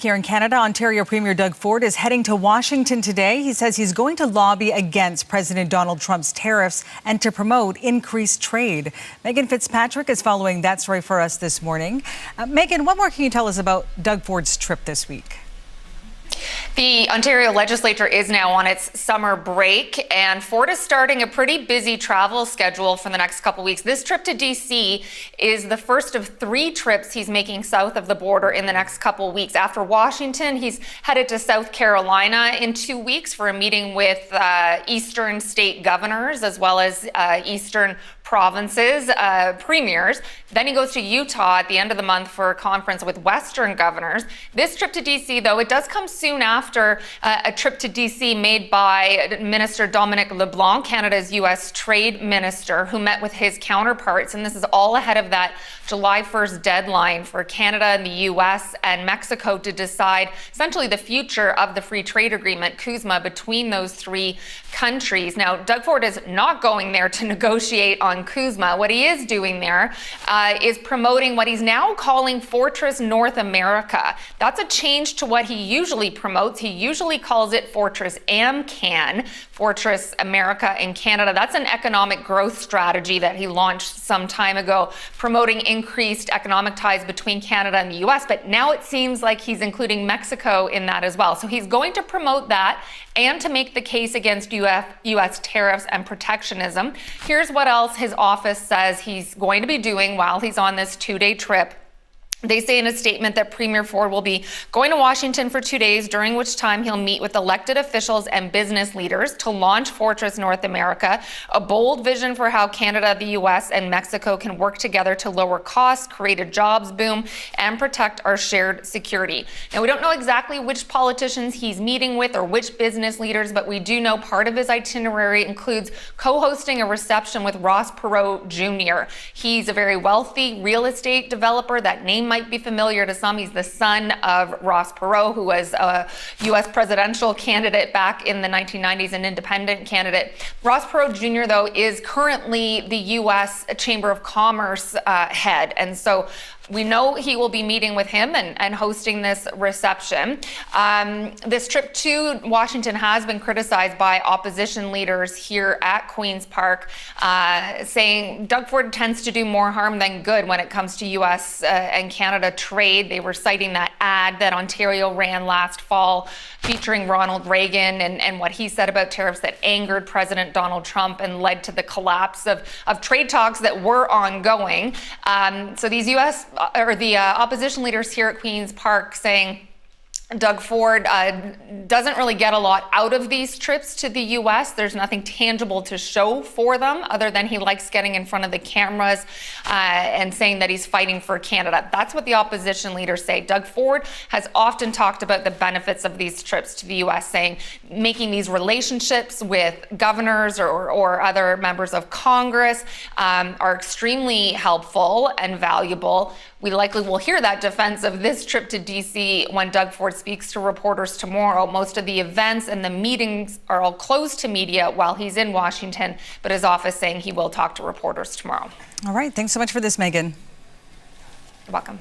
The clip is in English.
Here in Canada, Ontario Premier Doug Ford is heading to Washington today. He says he's going to lobby against President Donald Trump's tariffs and to promote increased trade. Megan Fitzpatrick is following that story for us this morning. Megan, what more can you tell us about Doug Ford's trip this week? The Ontario legislature is now on its summer break, and Ford is starting a pretty busy travel schedule for the next couple weeks. This trip to D.C. is the first of 3 trips he's making south of the border in the next couple weeks. After Washington, he's headed to South Carolina in 2 weeks for a meeting with eastern state governors as well as eastern provinces, premiers. Then he goes to Utah at the end of the month for a conference with Western governors. This trip to D.C., though, it does come soon after a trip to D.C. made by Minister Dominic LeBlanc, Canada's U.S. Trade Minister, who met with his counterparts. And this is all ahead of that July 1st deadline for Canada and the U.S. and Mexico to decide essentially the future of the free trade agreement, CUSMA, between those 3 countries. Now, Doug Ford is not going there to negotiate on CUSMA. What he is doing there is promoting what he's now calling Fortress North America. That's a change to what he usually promotes. He usually calls it Fortress AMCAN, Fortress America in Canada. That's an economic growth strategy that he launched some time ago, promoting increased economic ties between Canada and the U.S. But now it seems like he's including Mexico in that as well. So he's going to promote that and to make the case against U.S. tariffs and protectionism. Here's what else his office says he's going to be doing while he's on this 2-day trip. They say in a statement that Premier Ford will be going to Washington for 2 days, during which time he'll meet with elected officials and business leaders to launch Fortress North America, a bold vision for how Canada, the U.S., and Mexico can work together to lower costs, create a jobs boom, and protect our shared security. Now, we don't know exactly which politicians he's meeting with or which business leaders, but we do know part of his itinerary includes co-hosting a reception with Ross Perot Jr. He's a very wealthy real estate developer. That name might be familiar to some. He's the son of Ross Perot, who was a U.S. presidential candidate back in the 1990s, an independent candidate. Ross Perot Jr., though, is currently the U.S. Chamber of Commerce head. And so we know he will be meeting with him and hosting this reception. This trip to Washington has been criticized by opposition leaders here at Queen's Park, saying Doug Ford tends to do more harm than good when it comes to U.S. and Canada trade. They were citing that ad that Ontario ran last fall featuring Ronald Reagan and what he said about tariffs that angered President Donald Trump and led to the collapse of trade talks that were ongoing. So these opposition leaders here at Queen's Park saying Doug Ford doesn't really get a lot out of these trips to the U.S. There's nothing tangible to show for them other than he likes getting in front of the cameras and saying that he's fighting for Canada. That's what the opposition leaders say. Doug Ford has often talked about the benefits of these trips to the U.S., saying making these relationships with governors or other members of Congress are extremely helpful and valuable. We likely will hear that defense of this trip to D.C. when Doug Ford speaks to reporters tomorrow. Most of the events and the meetings are all closed to media while he's in Washington, but his office saying he will talk to reporters tomorrow. All right. Thanks so much for this, Megan. You're welcome.